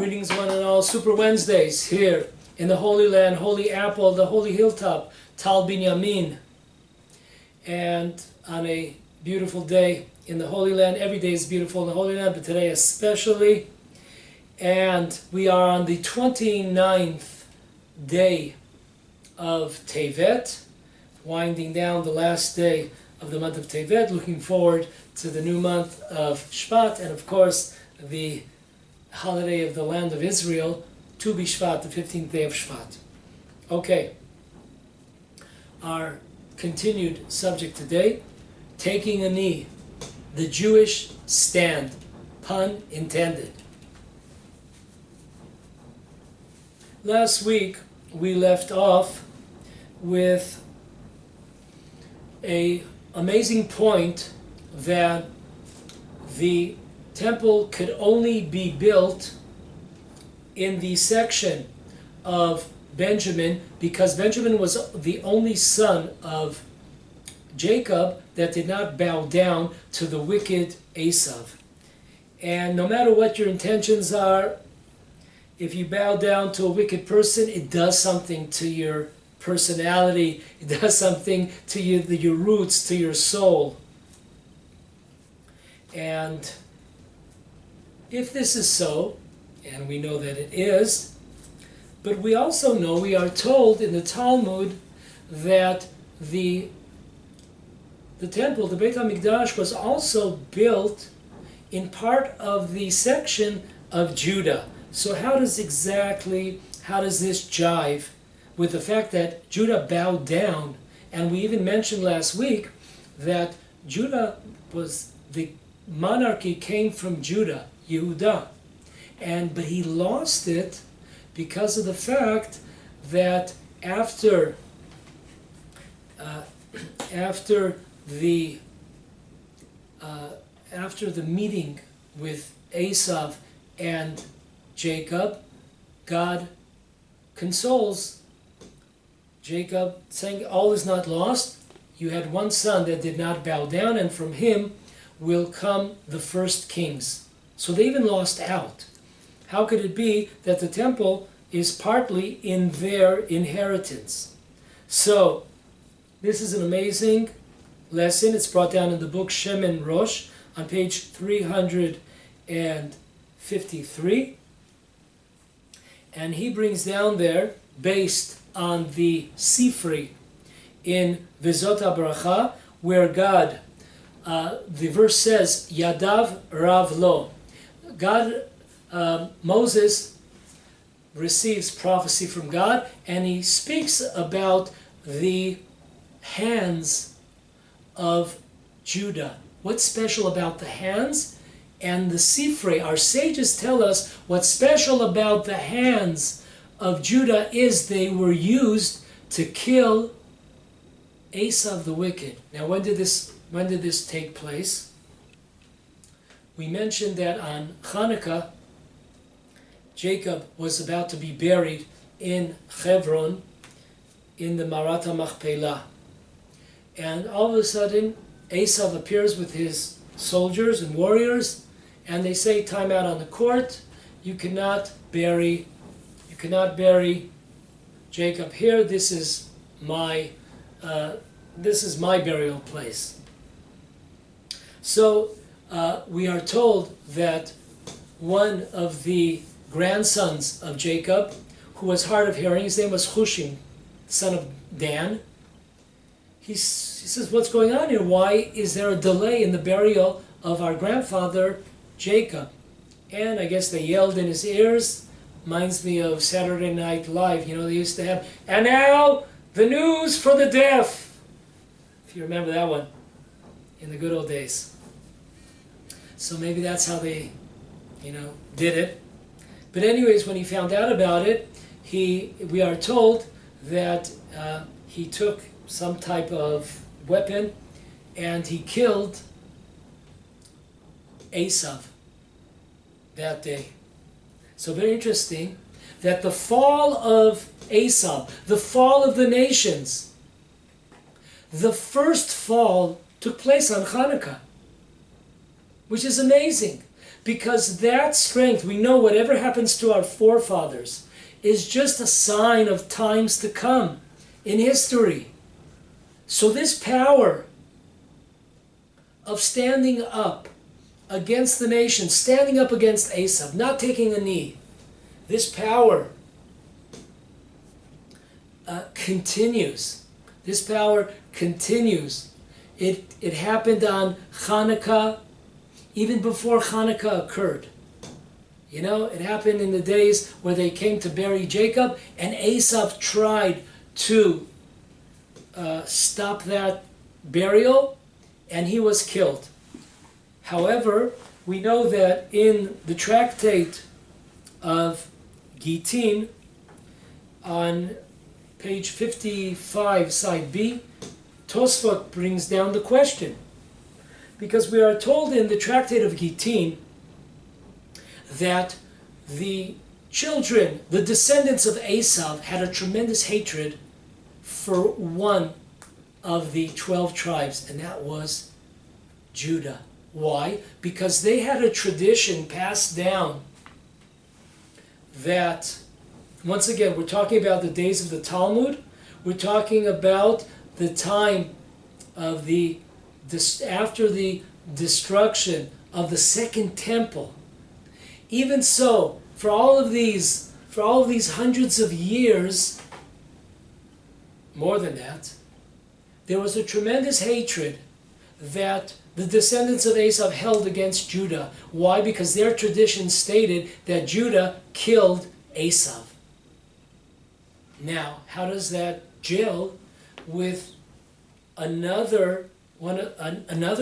Greetings one and all, Super Wednesdays here in the Holy Land, Holy Apple, the Holy Hilltop, Tal Binyamin. And on a beautiful day in the Holy Land, every day is beautiful in the Holy Land, but today especially. And we are on the 29th day of Tevet, winding down the last day of the month of Tevet, looking forward to the new month of Shvat, and of course the holiday of the land of Israel, Tu B'Shvat, the 15th day of Shvat. Okay, our continued subject today, taking a knee, the Jewish stand, pun intended. Last week we left off with an amazing point that the temple could only be built in the section of Benjamin because Benjamin was the only son of Jacob that did not bow down to the wicked Asov. And no matter what your intentions are, if you bow down to a wicked person, it does something to your personality, it does something to your roots, to your soul. And if this is so, and we know that it is, but we also know, we are told in the Talmud that the temple, the Beit HaMikdash, was also built in part of the section of Judah. So how does this jive with the fact that Judah bowed down? And we even mentioned last week that Judah was, the monarchy came from Judah, Yehudah, but he lost it because of the fact that after the meeting with Asov and Jacob, God consoles Jacob, saying, all is not lost. You had one son that did not bow down, and from him will come the first kings. So they even lost out. How could it be that the temple is partly in their inheritance? So this is an amazing lesson. It's brought down in the book Shemen Rosh on page 353. And he brings down there, based on the Sifri in Vizot HaBracha, where God, the verse says, Yadav Rav Lo. God, Moses receives prophecy from God, and he speaks about the hands of Judah. What's special about the hands? And the Sifri, our sages tell us what's special about the hands of Judah is they were used to kill Asov the wicked. Now when did this take place? We mentioned that on Chanukah, Jacob was about to be buried in Hebron in the Marat HaMachpelah. And all of a sudden, Asov appears with his soldiers and warriors, and they say, time out on the court, you cannot bury Jacob here. This is my burial place. So we are told that one of the grandsons of Jacob, who was hard of hearing, his name was Hushim, son of Dan, he says, what's going on here? Why is there a delay in the burial of our grandfather Jacob? And I guess they yelled in his ears. Reminds me of Saturday Night Live. You know, they used to have, and now the news for the deaf. If you remember that one in the good old days. So maybe that's how they, did it. But anyways, when he found out about it, we are told that he took some type of weapon and he killed Asov that day. So very interesting that the fall of Asov, the fall of the nations, the first fall took place on Chanukah, which is amazing. Because that strength, we know whatever happens to our forefathers, is just a sign of times to come in history. So this power of standing up against the nation, standing up against Asov, not taking a knee, this power continues. This power continues. It happened on Chanukah, even before Chanukah occurred. You know, it happened in the days where they came to bury Jacob, and Asov tried to stop that burial, and he was killed. However, we know that in the tractate of Gittin, on page 55, side B, Tosfot brings down the question. Because we are told in the tractate of Gittin that the children, the descendants of Asov, had a tremendous hatred for one of the 12 tribes, and that was Judah. Why? Because they had a tradition passed down that, once again, we're talking about the days of the Talmud. We're talking about the time of after the destruction of the second temple. Even so, for all of these hundreds of years, more than that, there was a tremendous hatred that the descendants of Asov held against Judah. Why? Because their tradition stated that Judah killed Asov. Now, how does that gel with another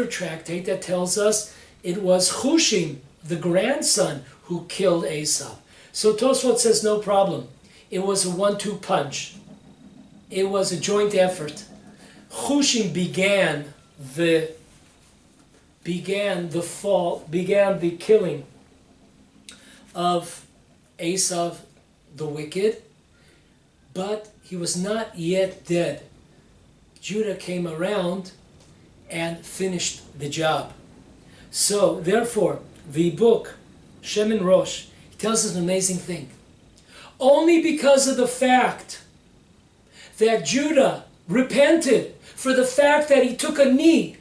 tractate that tells us it was Hushim, the grandson, who killed Asov? So Tosfot says no problem. It was a 1-2 punch. It was a joint effort. Hushim began the killing of Asov the wicked, but he was not yet dead. Judah came around and finished the job. So therefore, the book Shemin Rosh tells us an amazing thing. Only because of the fact that Judah repented for the fact that he took a knee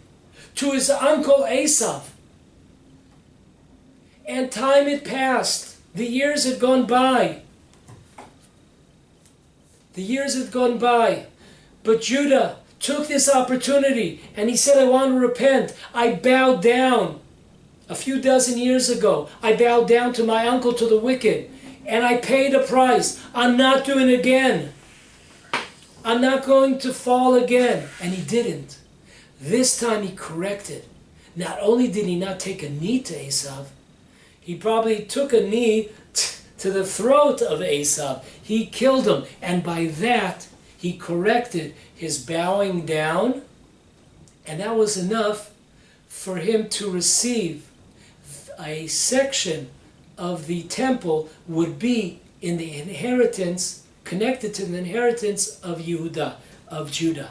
to his uncle Asov, and time had passed, the years had gone by. But Judah took this opportunity and he said, I want to repent. I bowed down a few dozen years ago. I bowed down to my uncle, to the wicked, and I paid a price. I'm not doing it again. I'm not going to fall again. And he didn't. This time he corrected. Not only did he not take a knee to Asov, he probably took a knee to the throat of Asov. He killed him. And by that, he corrected his bowing down. And that was enough for him to receive a section of the temple would be in the inheritance, connected to the inheritance of Yehudah, of Judah.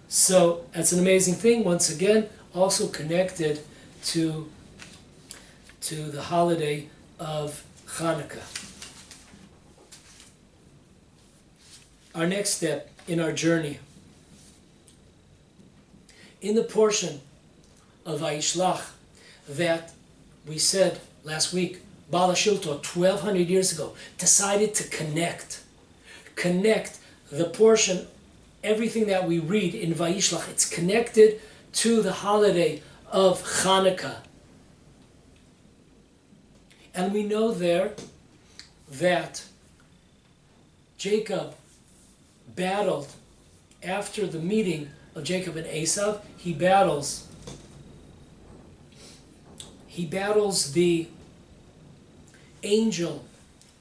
So that's an amazing thing. Once again, also connected to the holiday of Chanukah. Our next step in our journey, in the portion of Vayishlach that we said last week, Baal HaShilto, 1,200 years ago, decided to connect the portion, everything that we read in Vayishlach, it's connected to the holiday of Chanukah. And we know there that Jacob battled, after the meeting of Jacob and Asov, he battles the angel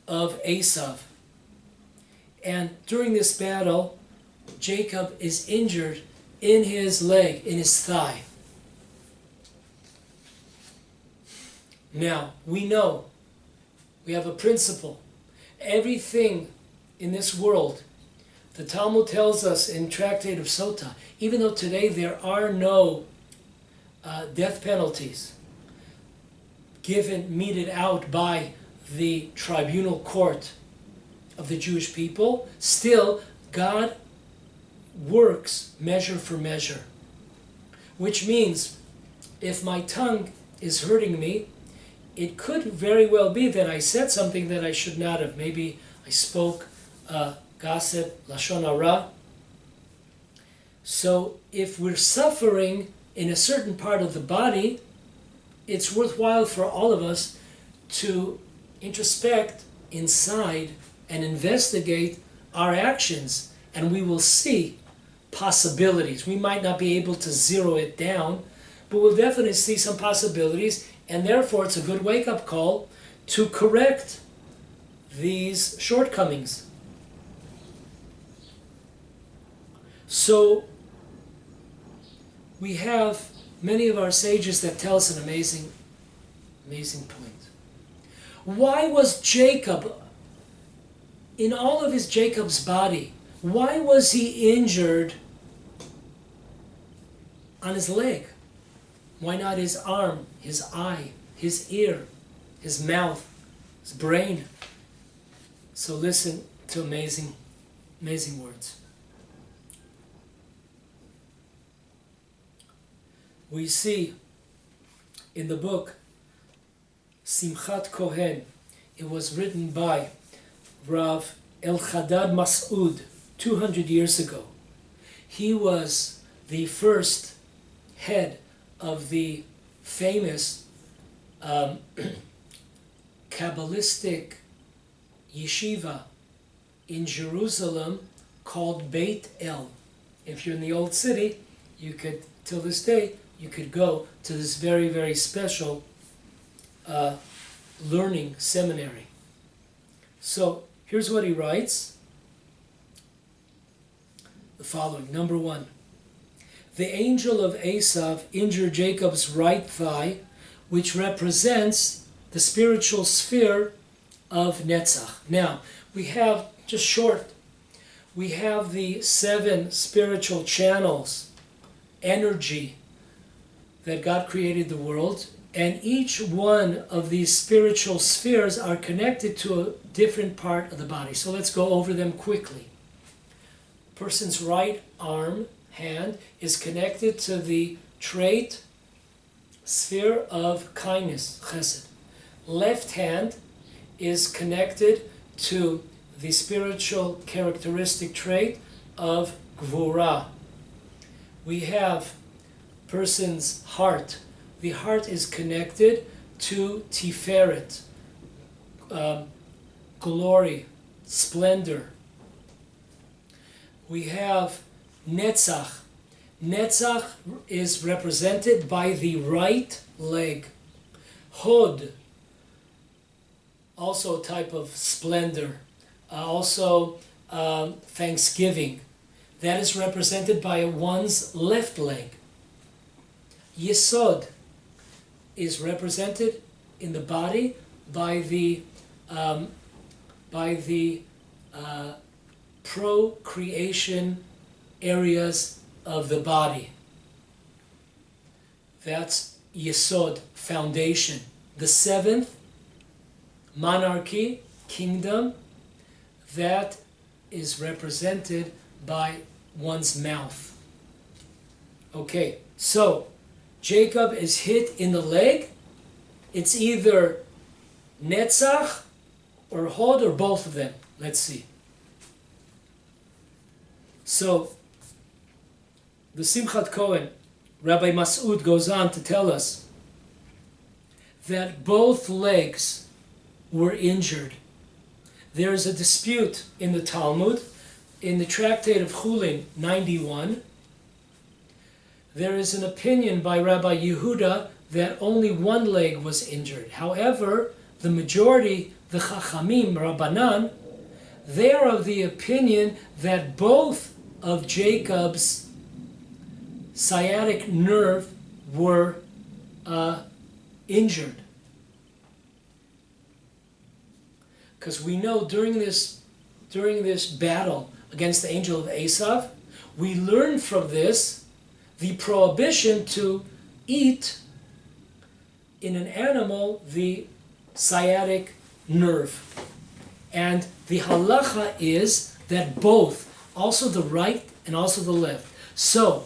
of Asov. And during this battle, Jacob is injured in his leg, in his thigh. Now, we know, we have a principle. Everything in this world, the Talmud tells us in Tractate of Sotah, even though today there are no death penalties, meted out by the tribunal court of the Jewish people, still God works measure for measure. Which means, if my tongue is hurting me, it could very well be that I said something that I should not have. Maybe I spoke gossip, lashon hara. So if we're suffering in a certain part of the body, it's worthwhile for all of us to introspect inside and investigate our actions, and we will see possibilities. We might not be able to zero it down, but we'll definitely see some possibilities, and therefore it's a good wake-up call to correct these shortcomings. So we have many of our sages that tell us an amazing point. Why was Jacob, in all of Jacob's body, why was he injured on his leg? Why not his arm, his eye, his ear, his mouth, his brain? So listen to amazing words. We see in the book Simchat Kohen, it was written by Rav Elchadad Mas'ud 200 years ago. He was the first head of the famous Kabbalistic yeshiva in Jerusalem called Beit El. If you're in the old city, you could, till this day, you could go to this very, very special learning seminary. So here's what he writes. The following. Number 1. The angel of Asov injured Jacob's right thigh, which represents the spiritual sphere of Netzach. Now, we have, just short, we have the 7 spiritual channels, energy, that God created the world, and each one of these spiritual spheres are connected to a different part of the body. So let's go over them quickly. Person's right arm, hand, is connected to the trait, sphere of kindness, chesed. Left hand is connected to the spiritual characteristic trait of gvura. We have person's heart. The heart is connected to tiferet, glory, splendor. We have netzach. Netzach is represented by the right leg. Hod, also a type of splendor, also thanksgiving. That is represented by one's left leg. Yesod is represented in the body by the procreation areas of the body. That's Yesod, foundation. The 7th, monarchy, kingdom, that is represented by one's mouth. Okay, so Jacob is hit in the leg. It's either Netzach or Hod or both of them. Let's see. So, the Simchat Kohen, Rabbi Mas'ud goes on to tell us that both legs were injured. There is a dispute in the Talmud, in the tractate of Chulin 91. There is an opinion by Rabbi Yehudah that only one leg was injured. However, the majority, the Chachamim, Rabbanan, they are of the opinion that both of Jacob's sciatic nerve were injured. Because we know during this battle against the angel of Asov, we learn from this the prohibition to eat in an animal the sciatic nerve. And the halacha is that both, also the right and also the left. So,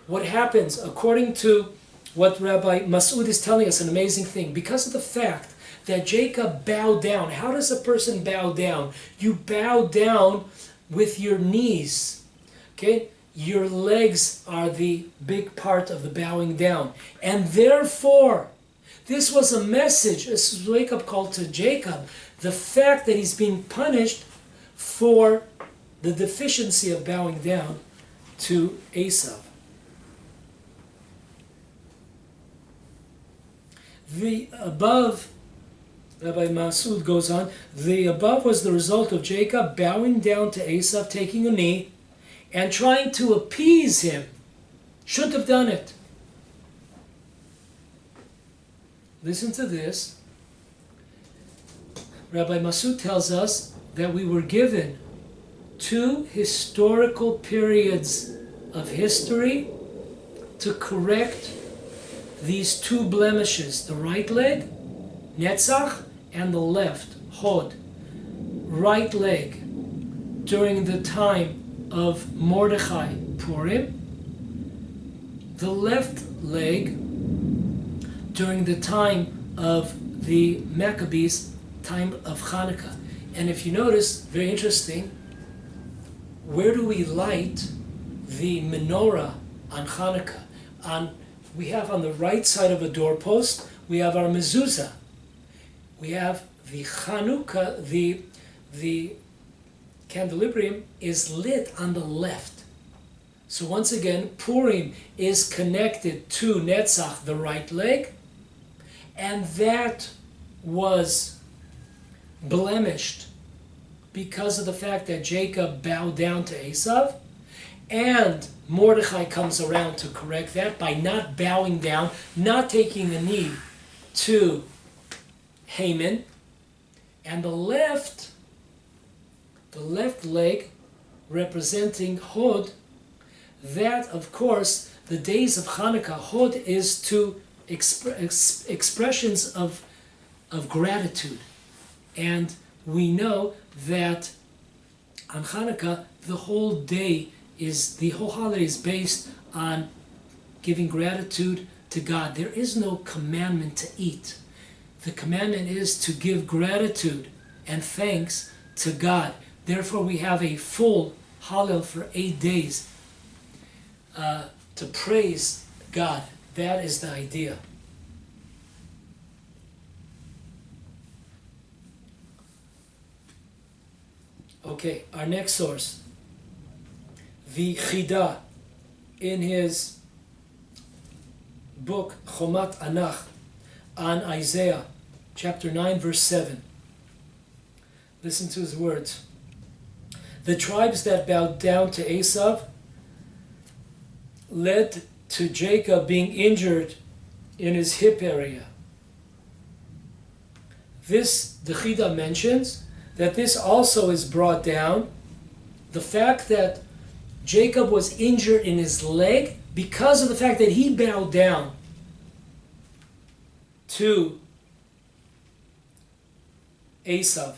what happens, according to what Rabbi Masud is telling us, an amazing thing, because of the fact that Jacob bowed down. How does a person bow down? You bow down with your knees. Okay? Your legs are the big part of the bowing down. And therefore, this was a message, this was a wake-up call to Jacob, the fact that he's being punished for the deficiency of bowing down to Asov. The above, Rabbi Masud goes on, the above was the result of Jacob bowing down to Asov, taking a knee, and trying to appease him. Shouldn't have done it. Listen to this. Rabbi Masud tells us that we were given 2 historical periods of history to correct these 2 blemishes, the right leg, Netzach, and the left, Hod. Right leg, during the time of Mordechai, Purim. The left leg, during the time of the Maccabees, time of Chanukah. And if you notice, very interesting, where do we light the menorah on Chanukah? We have on the right side of a doorpost, we have our mezuzah. We have the Chanukah, the candelabrum is lit on the left. So once again, Purim is connected to Netzach, the right leg, and that was blemished because of the fact that Jacob bowed down to Asov, and Mordechai comes around to correct that by not bowing down, not taking a knee to Haman. And the left leg representing Hod, that of course the days of Chanukah, Hod is to expressions of gratitude. And we know that on Chanukah the whole holiday is based on giving gratitude to God. There is no commandment to eat. The commandment is to give gratitude and thanks to God. Therefore we have a full Hallel for 8 days to praise God. That is the idea. Okay, our next source. The Yehudah, in his book Chomat Anach on Isaiah, chapter 9, verse 7. Listen to his words. The tribes that bowed down to Asov led to Jacob being injured in his hip area. This, the Yehudah mentions, that this also is brought down, the fact that Jacob was injured in his leg because of the fact that he bowed down to Asov.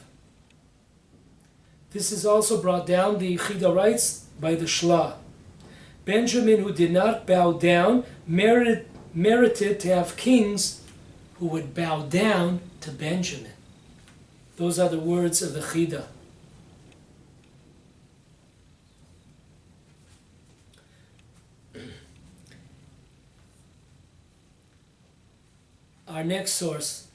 This is also brought down, the Yehudah writes, by the Shlah. Benjamin, who did not bow down, merited to have kings who would bow down to Benjamin. Those are the words of the Yehudah. Our next source,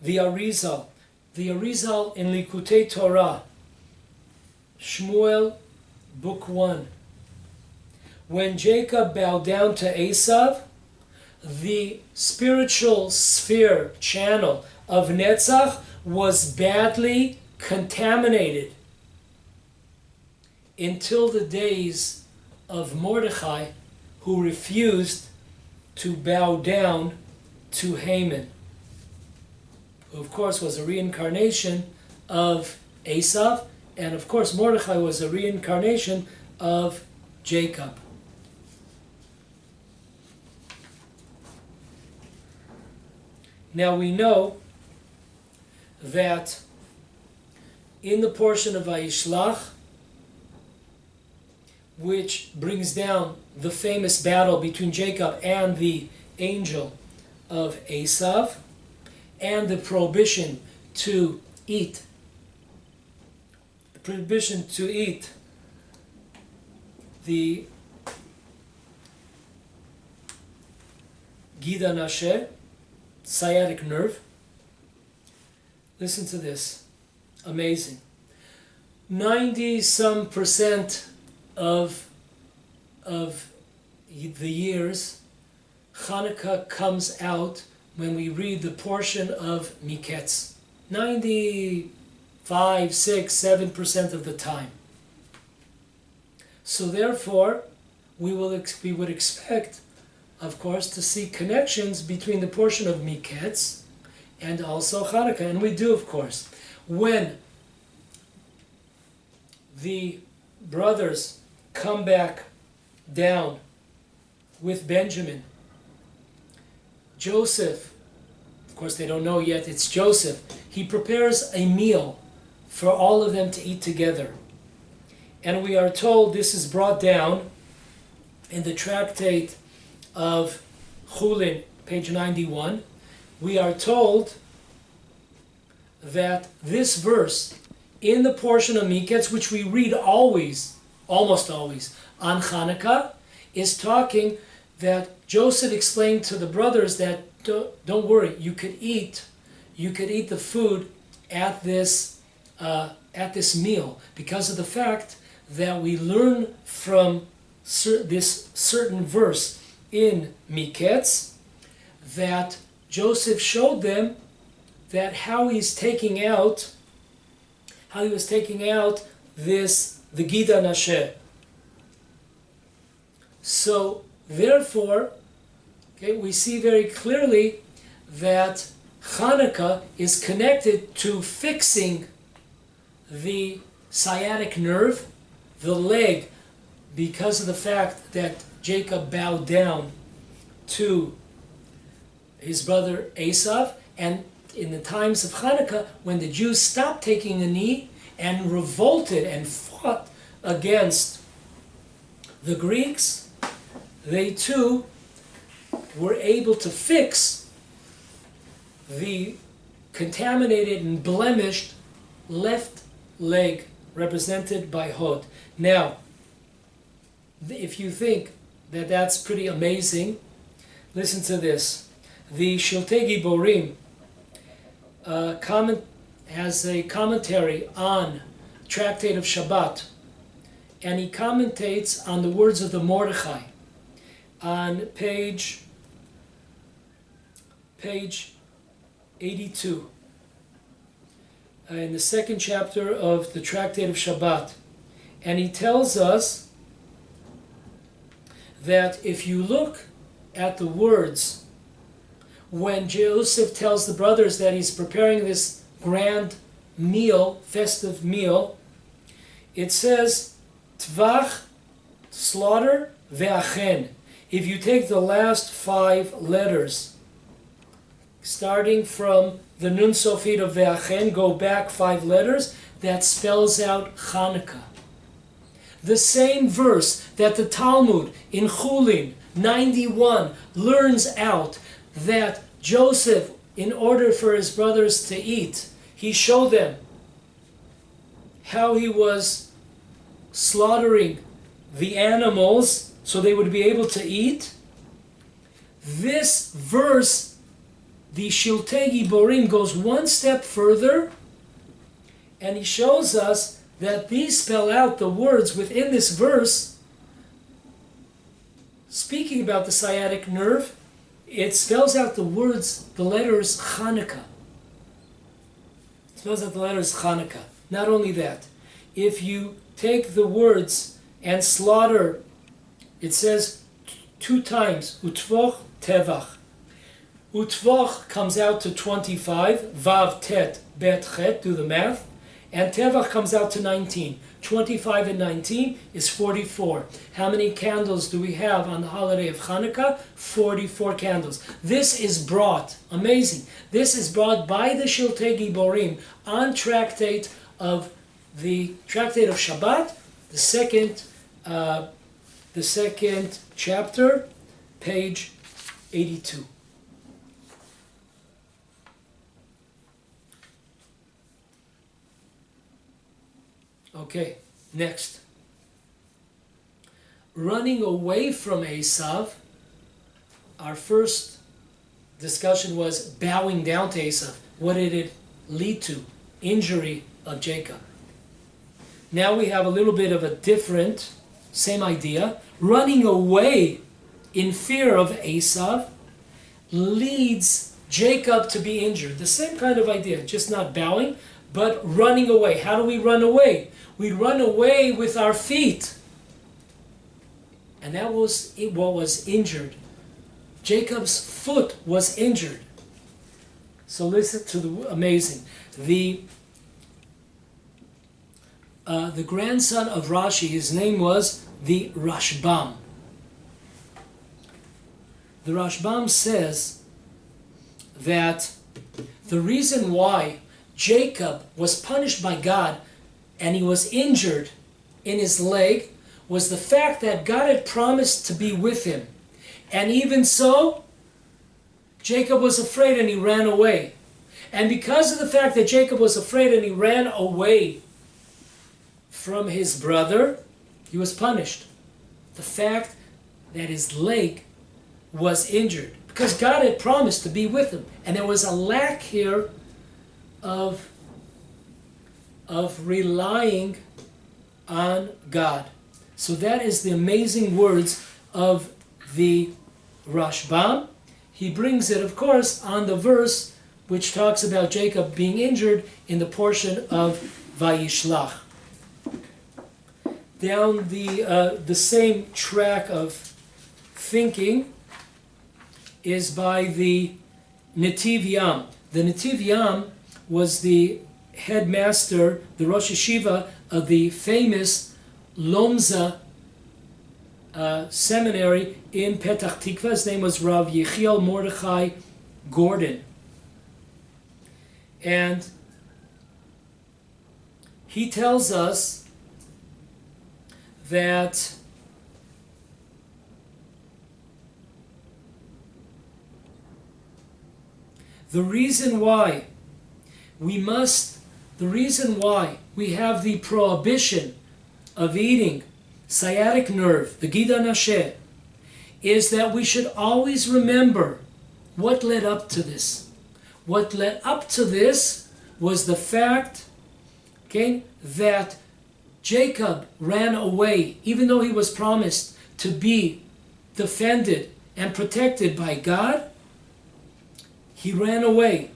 the Arizal. The Arizal in Likutei Torah, Shmuel, book 1. When Jacob bowed down to Asov, the spiritual sphere channel of Netzach was badly contaminated until the days of Mordechai, who refused to bow down to Haman, who of course was a reincarnation of Asov, and of course Mordechai was a reincarnation of Jacob. Now we know that in the portion of Vayishlach, which brings down the famous battle between Jacob and the angel of Asov, and the prohibition to eat. The prohibition to eat the Gida Nasher, sciatic nerve. Listen to this. Amazing. 90% of the years, Chanukah comes out when we read the portion of Miketz. 95, 6, 7% of the time. So therefore, we would expect, of course, to see connections between the portion of Miketz and also Chanukah, and we do, of course. When the brothers come back down with Benjamin, Joseph, of course they don't know yet it's Joseph, he prepares a meal for all of them to eat together. And we are told, this is brought down in the tractate of Chulin, page 91, we are told that this verse in the portion of Miketz, which we read always, almost always, on Chanukah, is talking that Joseph explained to the brothers that don't worry, you could eat the food at this meal, because of the fact that we learn from this certain verse in Miketz that Joseph showed them that how he was taking out this, the Gida Nasher. So therefore, okay, we see very clearly that Chanukah is connected to fixing the sciatic nerve, the leg, because of the fact that Jacob bowed down to his brother Asov, and in the times of Chanukah, when the Jews stopped taking a knee and revolted and fought against the Greeks, they too were able to fix the contaminated and blemished left leg represented by Hod. Now, if you think that that's pretty amazing, listen to this. The Shiltei Giborim has a commentary on Tractate of Shabbat, and he commentates on the words of the Mordechai on page 82 in the second chapter of the Tractate of Shabbat, and he tells us that if you look at the words when Joseph tells the brothers that he's preparing this grand meal, festive meal, it says, Tvach, slaughter, ve'achen. If you take the last 5 letters, starting from the Nun Sofit of ve'achen, go back 5 letters, that spells out Chanukah. The same verse that the Talmud in Chulin 91 learns out that Joseph, in order for his brothers to eat, he showed them how he was slaughtering the animals so they would be able to eat. This verse, the Shiltei Giborim, goes one step further, and he shows us that these spell out the words within this verse, speaking about the sciatic nerve. It spells out the words, the letters Chanukah. It spells out the letters Chanukah. Not only that, if you take the words and slaughter, it says 2 times, Utvoch Tevach. Utvoch comes out to 25, Vav Tet Bet Chet, do the math, And Tevach comes out to 19. 25 and 19 is 44. How many candles do we have on the holiday of Chanukah? 44 candles. This is brought, amazing, this is brought by the Shiltei Giborim on Tractate of Shabbat, the second chapter, page 82. Okay, next. Running away from Asov, our first discussion was bowing down to Asov. What did it lead to? Injury of Jacob. Now we have a little bit of a different, same idea. Running away in fear of Asov leads Jacob to be injured. The same kind of idea, just not bowing, but running away. How do we run away? We run away with our feet. And that was what was injured. Jacob's foot was injured. So listen to the amazing. The grandson of Rashi, his name was the Rashbam. The Rashbam says that the reason why Jacob was punished by God and he was injured in his leg was the fact that God had promised to be with him. And even so, Jacob was afraid and he ran away. And because of the fact that Jacob was afraid and he ran away from his brother, he was punished. The fact that his leg was injured, because God had promised to be with him. And there was a lack here of relying on God. So that is the amazing words of the Rashbam. He brings it, of course, on the verse which talks about Jacob being injured in the portion of Vayishlach. Down the same track of thinking is by the Netiv Yam. The Netiv Yam was the headmaster, the Rosh Yeshiva of the famous Lomza seminary in Petach Tikva. His name was Rav Yechiel Mordechai Gordon. And he tells us that the reason why we have the prohibition of eating sciatic nerve, the Gida Nasheh, is that we should always remember what led up to this. What led up to this was the fact, okay, that Jacob ran away, even though he was promised to be defended and protected by God. He ran away.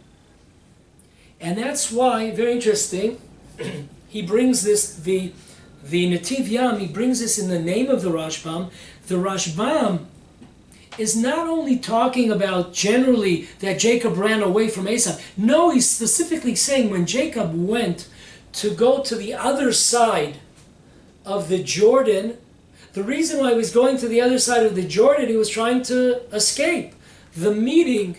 And that's why, very interesting, he brings this, the Netiv Yam, he brings this in the name of the Rashbam. The Rashbam is not only talking about generally that Jacob ran away from Esau. No, he's specifically saying when Jacob went to go to the other side of the Jordan, the reason why he was going to the other side of the Jordan, he was trying to escape the meeting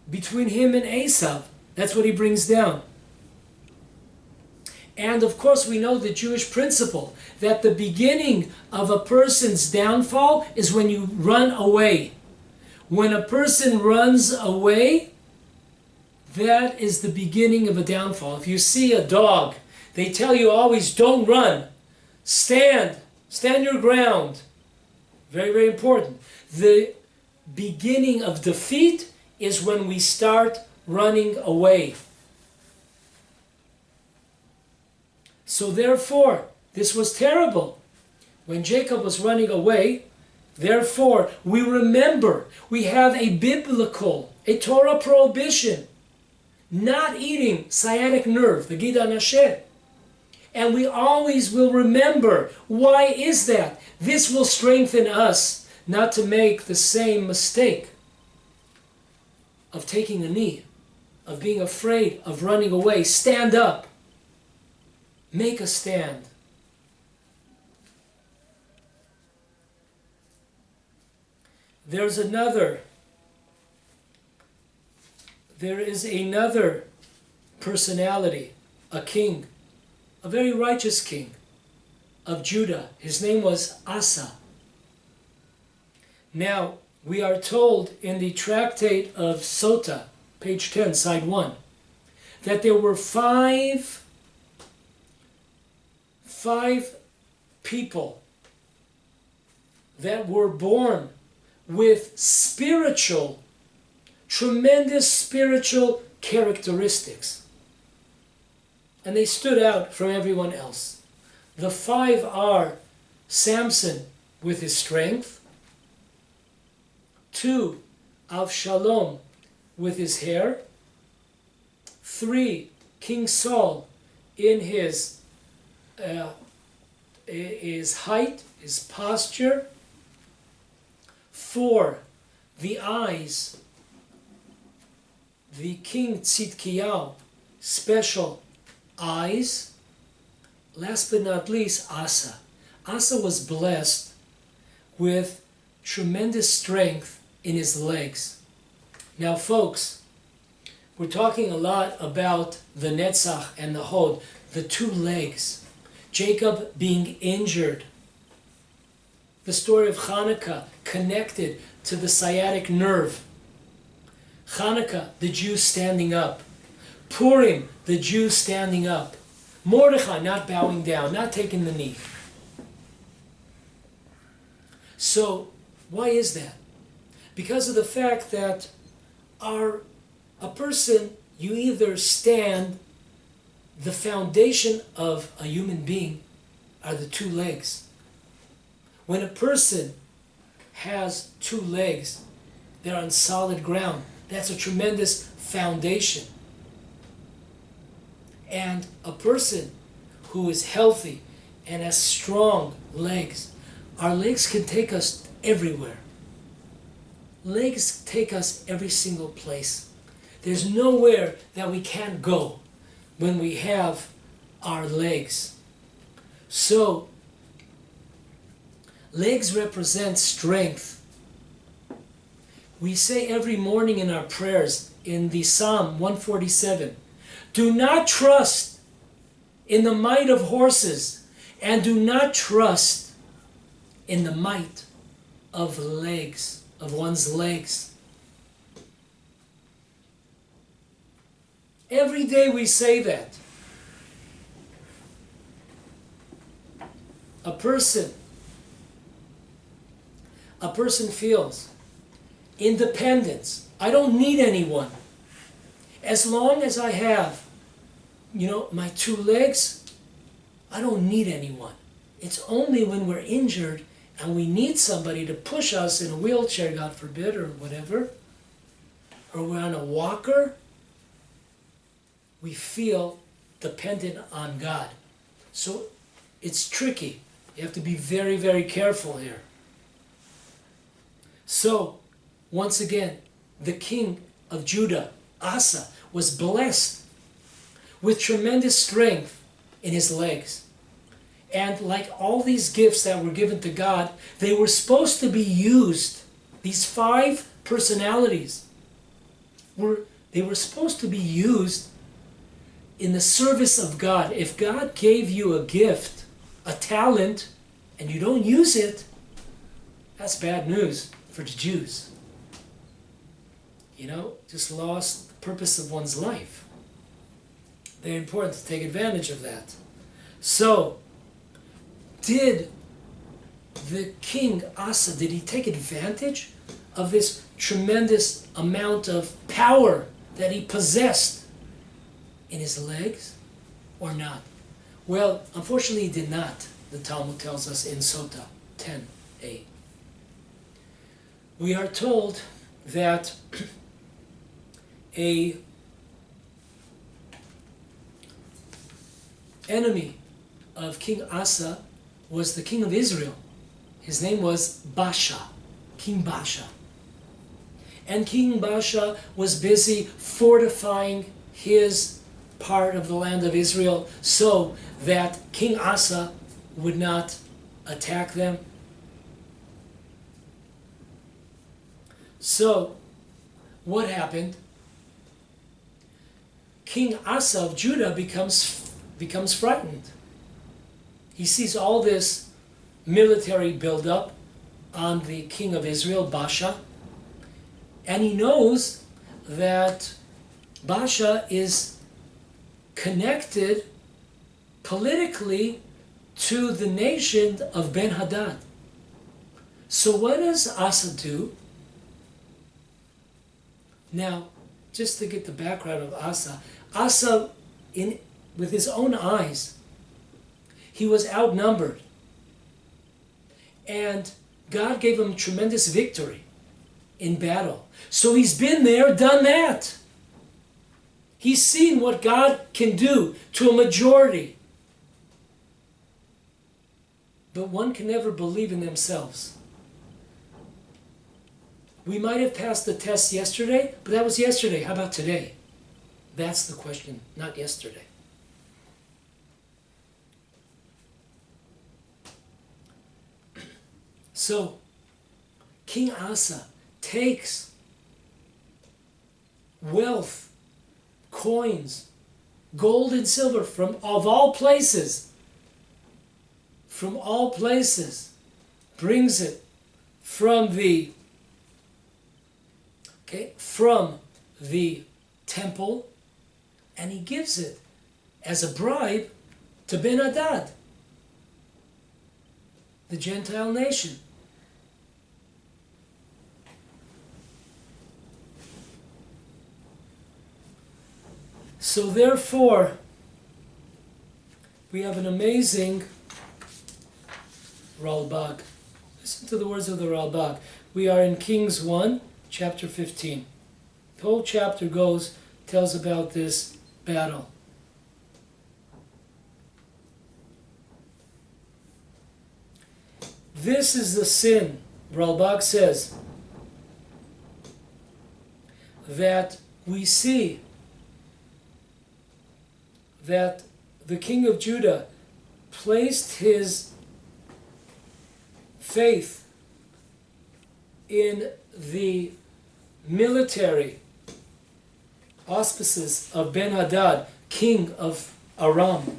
between him and Esau. That's what he brings down. And of course we know the Jewish principle that the beginning of a person's downfall is when you run away. When a person runs away, that is the beginning of a downfall. If you see a dog, they tell you always don't run. Stand your ground. Very, very important. The beginning of defeat is when we start running away. So therefore, this was terrible. When Jacob was running away, therefore, we remember, we have a biblical, a Torah prohibition, not eating sciatic nerve, the Gida Nasheh. And we always will remember, why is that? This will strengthen us not to make the same mistake of taking a knee, of being afraid, of running away. Stand up. make a stand. There is another personality, a king, a very righteous king of Judah. His name was Asa. Now, we are told in the tractate of Sota, page 10, side 1, that there were five people that were born with tremendous spiritual characteristics. And they stood out from everyone else. The five are Samson with his strength, 2, Avshalom with his hair, 3, King Saul in his height, his posture, 4, the eyes, the King Tzidkiyahu, special eyes. Last but not least, Asa. Asa was blessed with tremendous strength in his legs. Now folks, we're talking a lot about the Netzach and the Hod, the 2 legs. Jacob being injured. The story of Chanukah connected to the sciatic nerve. Chanukah, the Jews standing up. Purim, the Jews standing up. Mordechai not bowing down, not taking the knee. So, why is that? Because of the fact that a person, you either stand, the foundation of a human being are the 2 legs. When a person has 2 legs, they're on solid ground. That's a tremendous foundation. And a person who is healthy and has strong legs, our legs can take us everywhere. Legs take us every single place. There's nowhere that we can't go when we have our legs. So, legs represent strength. We say every morning in our prayers in the Psalm 147, do not trust in the might of horses, and do not trust in the might of legs, of one's legs. Every day we say that. A person feels independence. I don't need anyone. As long as I have, my 2 legs, I don't need anyone. It's only when we're injured and we need somebody to push us in a wheelchair, God forbid, or whatever, or we're on a walker, we feel dependent on God. So it's tricky. You have to be very, very careful here. So, once again, the king of Judah, Asa, was blessed with tremendous strength in his legs. And like all these gifts that were given to God, they were supposed to be used. These 5 personalities, they were supposed to be used in the service of God. If God gave you a gift, a talent, and you don't use it, that's bad news for the Jews. Just lost the purpose of one's life. Very important to take advantage of that. So, did the king Asa, did he take advantage of this tremendous amount of power that he possessed in his legs or not? Well, unfortunately he did not, the Talmud tells us in Sota 10a. We are told that a enemy of King Asa was the king of Israel. His name was Baasha, King Baasha. And King Baasha was busy fortifying his part of the land of Israel so that King Asa would not attack them. So, what happened? King Asa of Judah becomes frightened. He sees all this military buildup on the king of Israel, Baasha, and he knows that Baasha is connected politically to the nation of Ben-Hadad. So what does Asa do? Now, just to get the background of Asa, with his own eyes, he was outnumbered. And God gave him tremendous victory in battle. So he's been there, done that. He's seen what God can do to a majority. But one can never believe in themselves. We might have passed the test yesterday, but that was yesterday. How about today? That's the question, not yesterday. So, King Asa takes wealth, coins, gold and silver from all places, brings it from the temple, and he gives it as a bribe to Ben-Hadad, the Gentile nation. So therefore, we have an amazing Ralbag. Listen to the words of the Ralbag. We are in Kings 1, chapter 15. The whole chapter tells about this battle. This is the sin, Ralbag says, that we see that the king of Judah placed his faith in the military auspices of Ben-Hadad, king of Aram.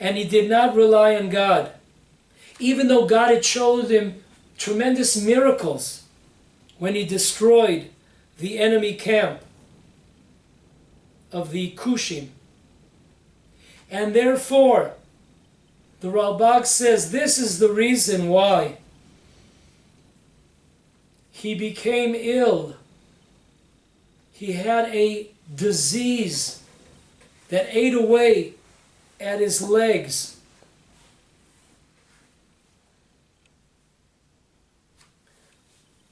And he did not rely on God. Even though God had showed him tremendous miracles when he destroyed the enemy camp of the Cushim. And therefore, the Ralbag says this is the reason why he became ill. He had a disease that ate away at his legs.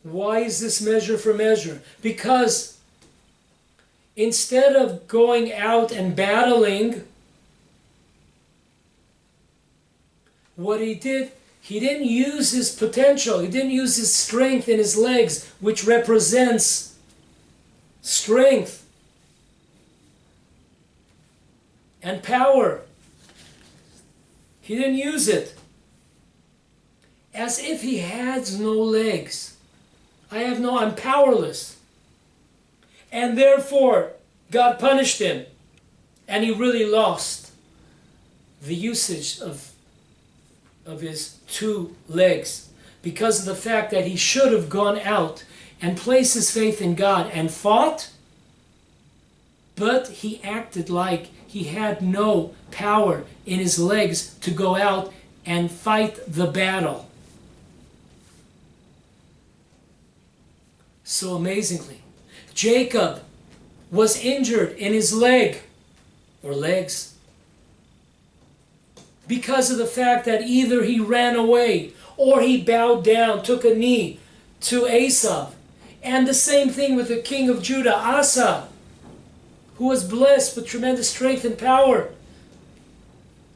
Why is this measure for measure? Because instead of going out and battling, what he did, he didn't use his potential. He didn't use his strength in his legs, which represents strength and power. He didn't use it. As if he had no legs. I'm powerless. And therefore, God punished him. And he really lost the usage of his two legs because of the fact that he should have gone out and placed his faith in God and fought, but he acted like he had no power in his legs to go out and fight the battle. So amazingly, Jacob was injured in his leg or legs because of the fact that either he ran away or he bowed down, took a knee to Asov. And the same thing with the king of Judah, Asa, who was blessed with tremendous strength and power,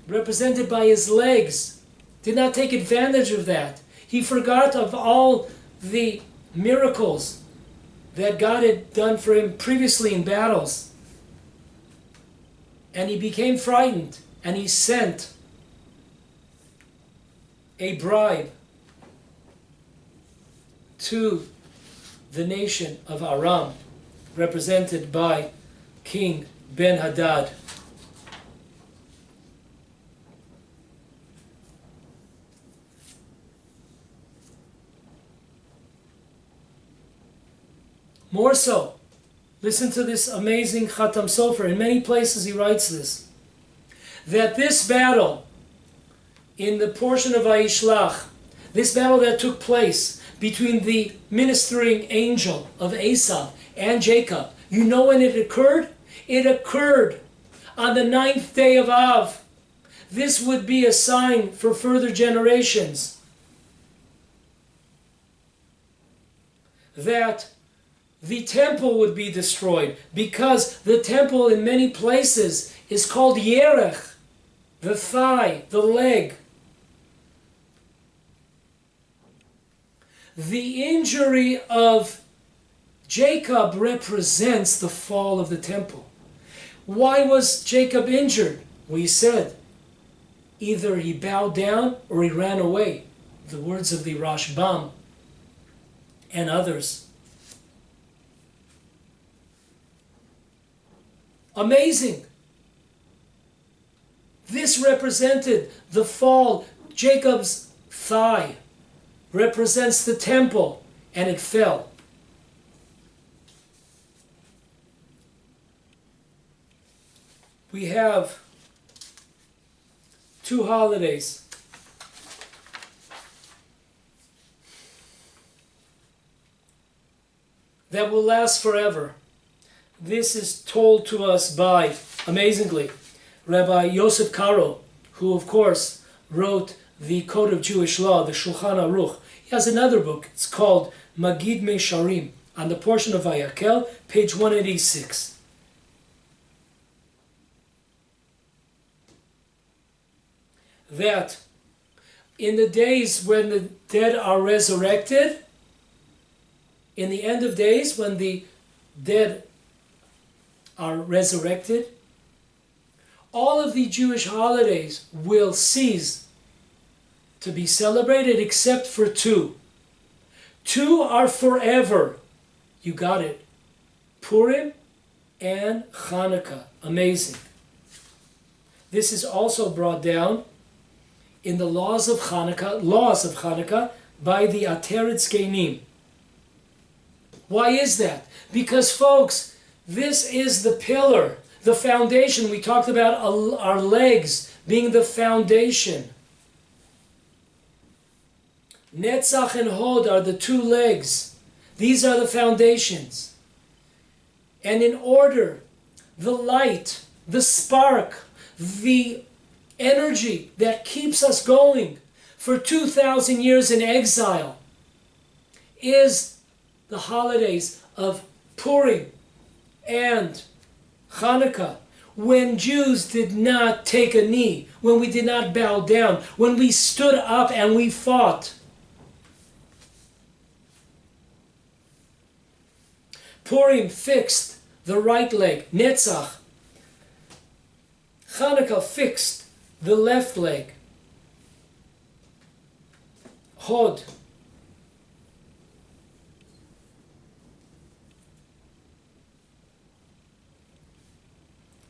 represented by his legs, did not take advantage of that. He forgot of all the miracles that God had done for him previously in battles. And he became frightened, and he sent a bribe to the nation of Aram, represented by King Ben-Hadad. More so, listen to this amazing Khatam Sofer. In many places he writes this, that this battle, in the portion of Vayishlach, this battle that took place between the ministering angel of Asov and Jacob, you know when it occurred? It occurred on the 9th day of Av. This would be a sign for further generations that the temple would be destroyed, because the temple in many places is called Yerech, the thigh, the leg. The injury of Jacob represents the fall of the temple. Why was Jacob injured? We said, either he bowed down or he ran away. The words of the Rashbam and others. Amazing. This represented the fall. Jacob's thigh represents the temple, and it fell. We have two holidays that will last forever. This is told to us by, amazingly, Rabbi Yosef Karo, who of course wrote the Code of Jewish Law, the Shulchan Aruch. He has another book, it's called Magid Mesharim, on the portion of Vayakel, page 186. That in the days when the dead are resurrected, in the end of days when the dead are resurrected, all of the Jewish holidays will cease to be celebrated except for two. Two are forever. You got it. Purim and Chanukah. Amazing. This is also brought down in the laws of Chanukah by the Ateret Zkenim. Why is that? Because, folks, this is the pillar, the foundation. We talked about our legs being the foundation. Netzach and Hod are the two legs. These are the foundations. And in order, the light, the spark, the energy that keeps us going for 2,000 years in exile is the holidays of Purim and Chanukah, when Jews did not take a knee, when we did not bow down, when we stood up and we fought. Purim fixed the right leg, Netzach. Chanukah fixed the left leg, Hod.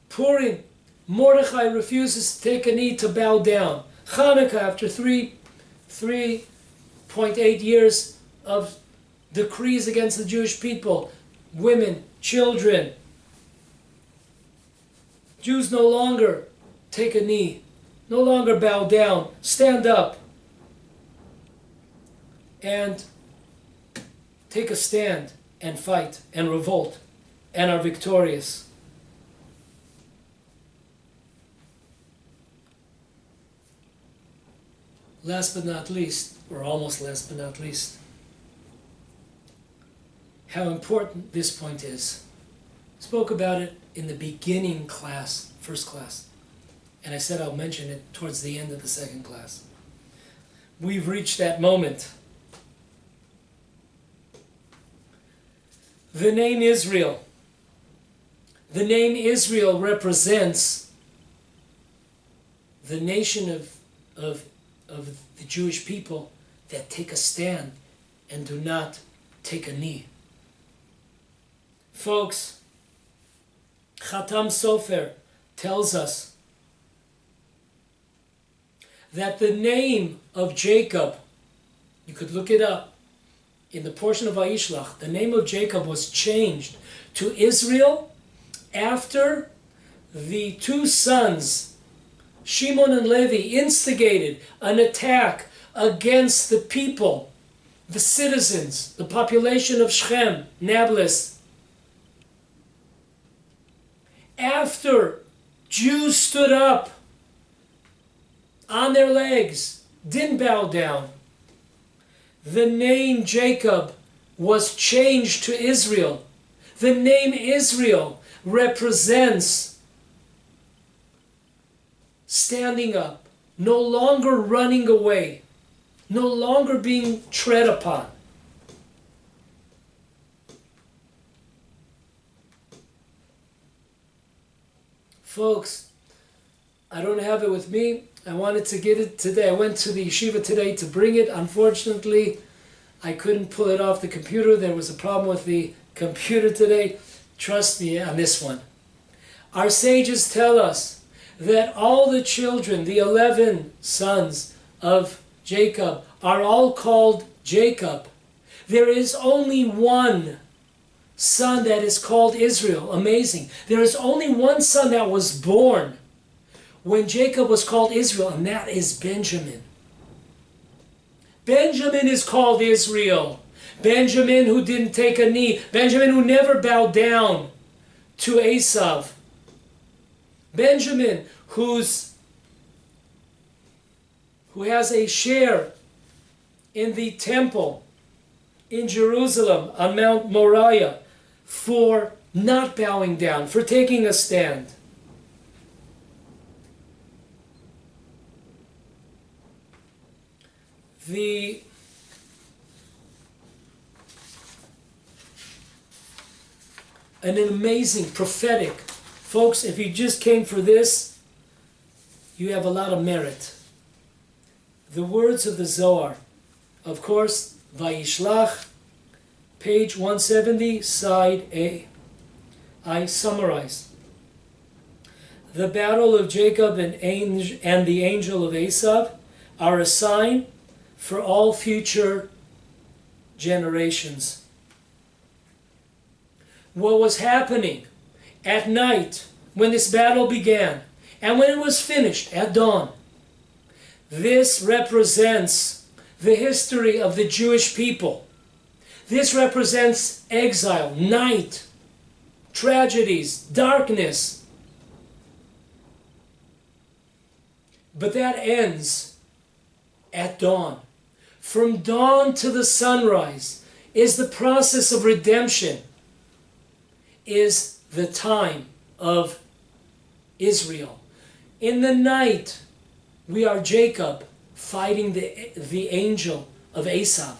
Purim, Mordechai refuses to take a knee to bow down. Chanukah, after 3.8 years of decrees against the Jewish people, women, children, Jews no longer take a knee, no longer bow down, stand up and take a stand and fight and revolt and are victorious. Last but not least, or almost last but not least, how important this point is. I spoke about it in the beginning class, first class, and I said I'll mention it towards the end of the second class. We've reached that moment. The name Israel. The name Israel represents the nation of the Jewish people that take a stand and do not take a knee. Folks, Chatam Sofer tells us that the name of Jacob, you could look it up, in the portion of Vayishlach, the name of Jacob was changed to Israel after the two sons, Shimon and Levi, instigated an attack against the people, the citizens, the population of Shechem, Nablus. After Jews stood up on their legs, didn't bow down, the name Jacob was changed to Israel. The name Israel represents standing up, no longer running away, no longer being tread upon. Folks, I don't have it with me. I wanted to get it today. I went to the yeshiva today to bring it. Unfortunately, I couldn't pull it off the computer. There was a problem with the computer today. Trust me on this one. Our sages tell us that all the children, the 11 sons of Jacob, are all called Jacob. There is only one son that is called Israel. Amazing. There is only one son that was born when Jacob was called Israel, and that is Benjamin. Benjamin is called Israel. Benjamin who didn't take a knee. Benjamin who never bowed down to Asov. Benjamin who has a share in the temple in Jerusalem on Mount Moriah for not bowing down, for taking a stand. An amazing prophetic. Folks, if you just came for this, you have a lot of merit. The words of the Zohar, of course, Vayishlach, page 170, side A. I summarize. The battle of Jacob and the angel of Asov are a sign for all future generations. What was happening at night when this battle began and when it was finished at dawn, this represents the history of the Jewish people. This represents exile, night, tragedies, darkness. But that ends at dawn. From dawn to the sunrise is the process of redemption, is the time of Israel. In the night, we are Jacob fighting the angel of Asov.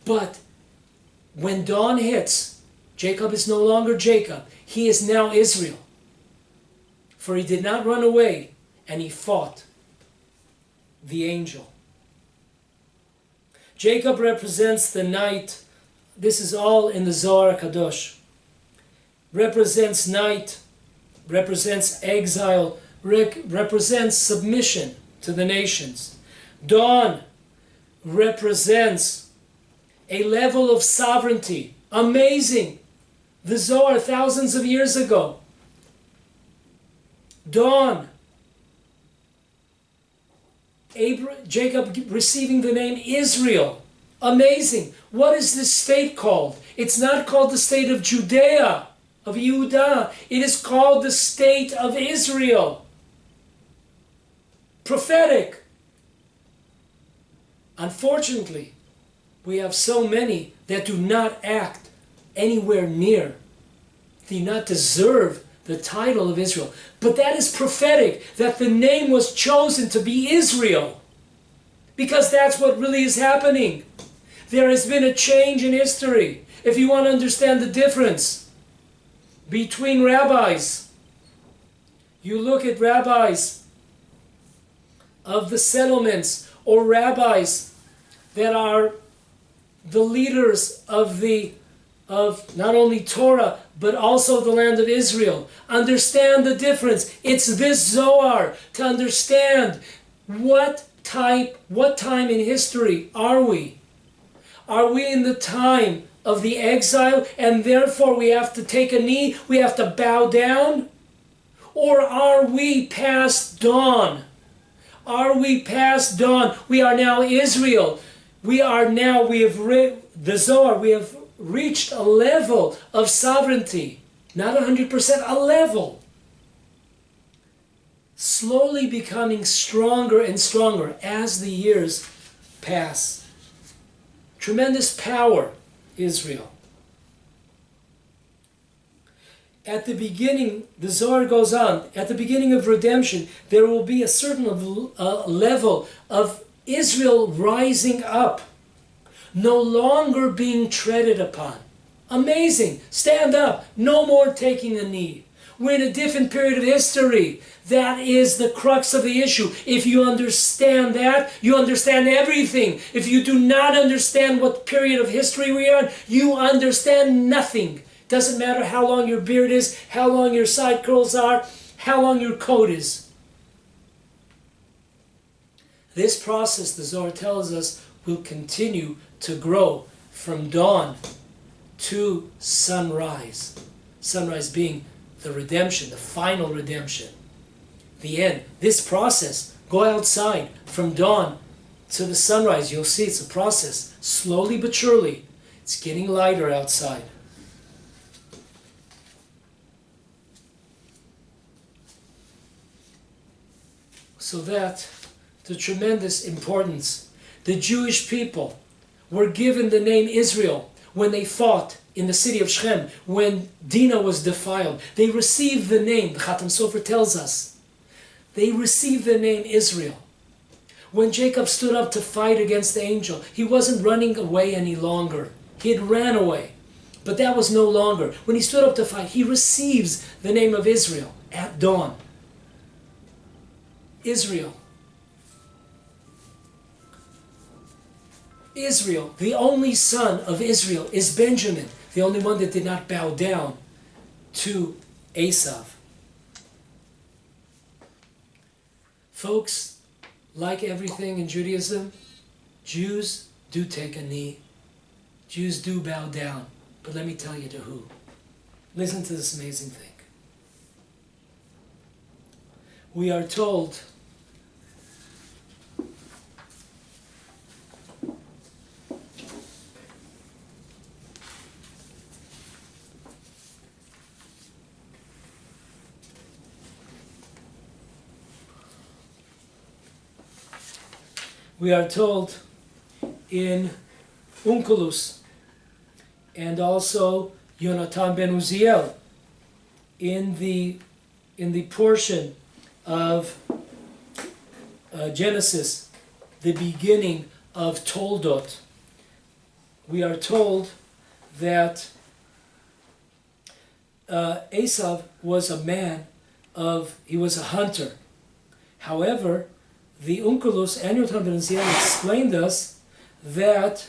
But when dawn hits, Jacob is no longer Jacob. He is now Israel. For he did not run away, and he fought the angel. Jacob represents the night. This is all in the Zohar Kadosh. Represents night, represents exile, represents submission to the nations. Dawn represents a level of sovereignty. Amazing. The Zohar thousands of years ago. Dawn. Jacob receiving the name Israel. Amazing. What is this state called? It's not called the state of Judea, of Yehudah. It is called the state of Israel. Prophetic. Unfortunately, we have so many that do not act anywhere near, do not deserve the title of Israel. But that is prophetic, that the name was chosen to be Israel. Because that's what really is happening. There has been a change in history. If you want to understand the difference between rabbis, you look at rabbis of the settlements or rabbis that are the leaders of not only Torah but also the land of Israel. Understand the difference. It's this Zohar to understand what time in history are we? Are we in the time of the exile and therefore we have to take a knee, we have to bow down? Or are we past dawn? Are we past dawn? We are now Israel. We have the Zohar, we have reached a level of sovereignty. Not 100%, a level. Slowly becoming stronger and stronger as the years pass. Tremendous power, Israel. At the beginning, the Zohar goes on, at the beginning of redemption, there will be a certain level of Israel rising up, no longer being treaded upon. Amazing. Stand up. No more taking a knee. We're in a different period of history. That is the crux of the issue. If you understand that, you understand everything. If you do not understand what period of history we are in, you understand nothing. Doesn't matter how long your beard is, how long your side curls are, how long your coat is. This process, the Zohar tells us, will continue to grow from dawn to sunrise. Sunrise being the redemption, the final redemption, the end. This process, go outside from dawn to the sunrise. You'll see it's a process, slowly but surely. It's getting lighter outside. So that, the tremendous importance. The Jewish people were given the name Israel when they fought in the city of Shechem, when Dinah was defiled. They received the name, the Khatam Sofer tells us, they received the name Israel. When Jacob stood up to fight against the angel, he wasn't running away any longer. He had ran away, but that was no longer. When he stood up to fight, he receives the name of Israel at dawn. Israel. Israel, the only son of Israel, is Benjamin, the only one that did not bow down to Asov. Folks, like everything in Judaism, Jews do take a knee. Jews do bow down. But let me tell you to who. Listen to this amazing thing. We are told in Onkelos and also Yonatan ben Uziel in the portion of Genesis, the beginning of Toldot, we are told that Asov was a man he was a hunter. However, the Onkelos and Yonatan ben Uziel explained us that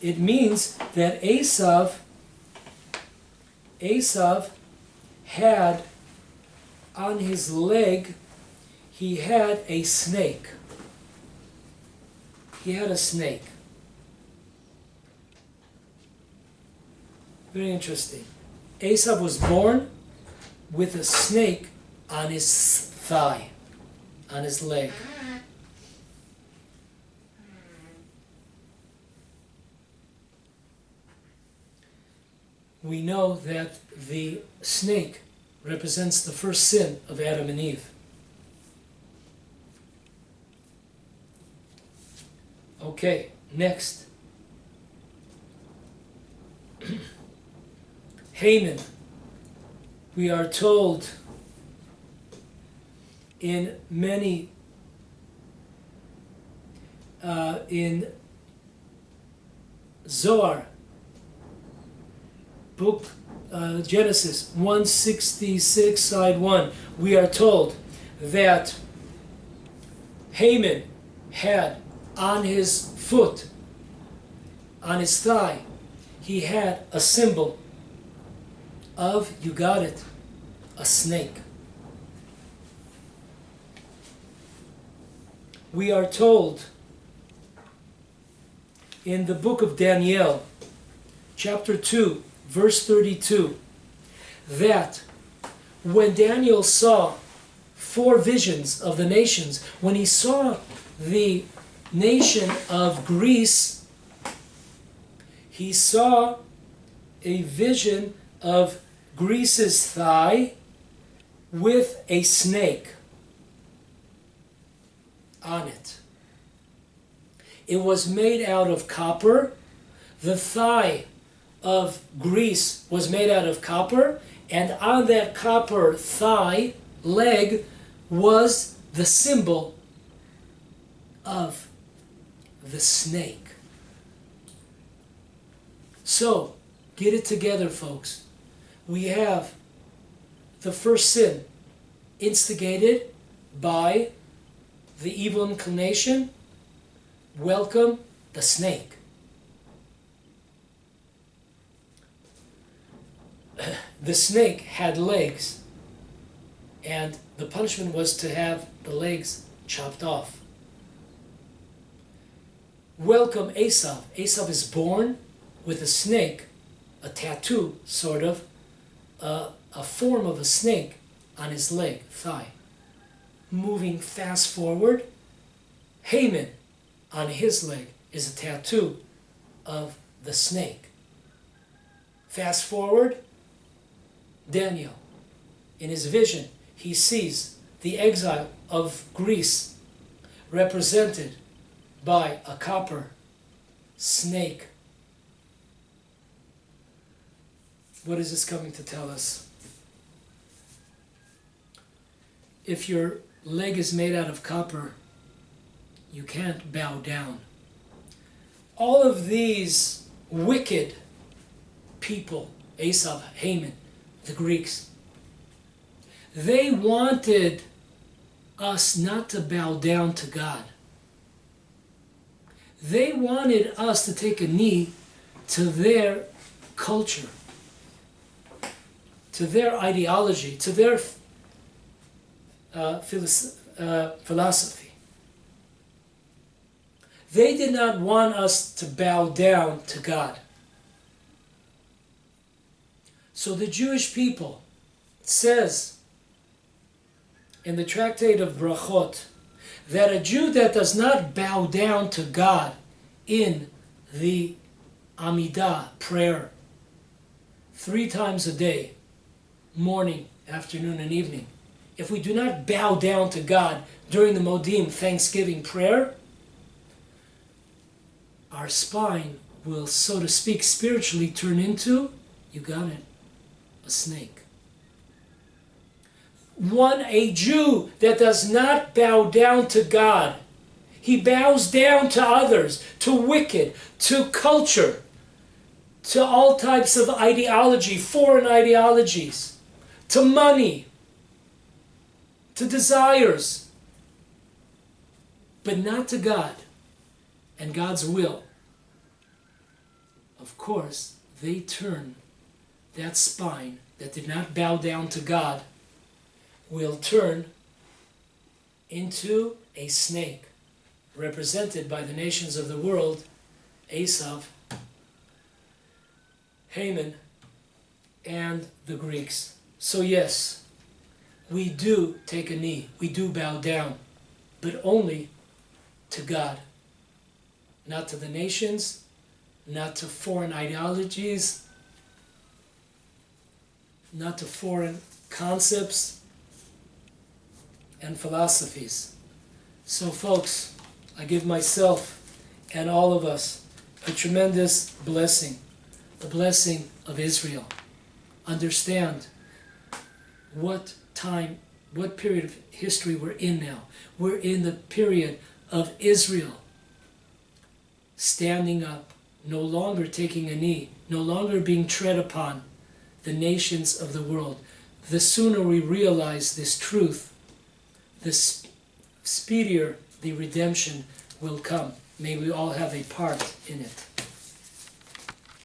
it means that Asov had on his leg, he had a snake. He had a snake. Very interesting. Asov was born with a snake on his thigh, on his leg. We know that the snake represents the first sin of Adam and Eve. Okay, next. Haman. We are told in many, in Zohar, book Genesis 166, side 1, we are told that Haman had on his foot, on his thigh, he had a symbol of, you got it, a snake. We are told in the book of Daniel, chapter 2, verse 32, that when Daniel saw 4 visions of the nations, when he saw the nation of Greece, he saw a vision of Greece's thigh with a snake on it. It was made out of copper. The thigh of Greece was made out of copper, and on that copper thigh leg was the symbol of the snake. So, get it together, folks. We have the first sin instigated by the evil inclination. Welcome the snake. The snake had legs, and the punishment was to have the legs chopped off. Welcome Asov. Asov is born with a snake, a tattoo, sort of, a form of a snake on his leg, thigh. Moving fast forward, Haman on his leg is a tattoo of the snake. Fast forward, Daniel, in his vision, he sees the exile of Greece represented by a copper snake. What is this coming to tell us? If your leg is made out of copper, you can't bow down. All of these wicked people, Asov, Haman, the Greeks, they wanted us not to bow down to God. They wanted us to take a knee to their culture, to their ideology, to their philosophy. They did not want us to bow down to God. So the Jewish people, it says in the Tractate of Brachot, that a Jew that does not bow down to God in the Amidah prayer 3 times a day, morning, afternoon, and evening, if we do not bow down to God during the Modim Thanksgiving prayer, our spine will, so to speak, spiritually turn into, you got it, a snake. A Jew that does not bow down to God, he bows down to others, to wicked, to culture, to all types of ideology, foreign ideologies, to money, to desires, but not to God and God's will. Of course, they turn that spine that did not bow down to God will turn into a snake, represented by the nations of the world, Asov, Haman, and the Greeks. So yes, we do take a knee, we do bow down, but only to God, not to the nations, not to foreign ideologies, not to foreign concepts and philosophies. So folks, I give myself and all of us a tremendous blessing, the blessing of Israel. Understand what time, what period of history we're in now. We're in the period of Israel standing up, no longer taking a knee, no longer being tread upon the nations of the world. The sooner we realize this truth, the speedier the redemption will come. May we all have a part in it.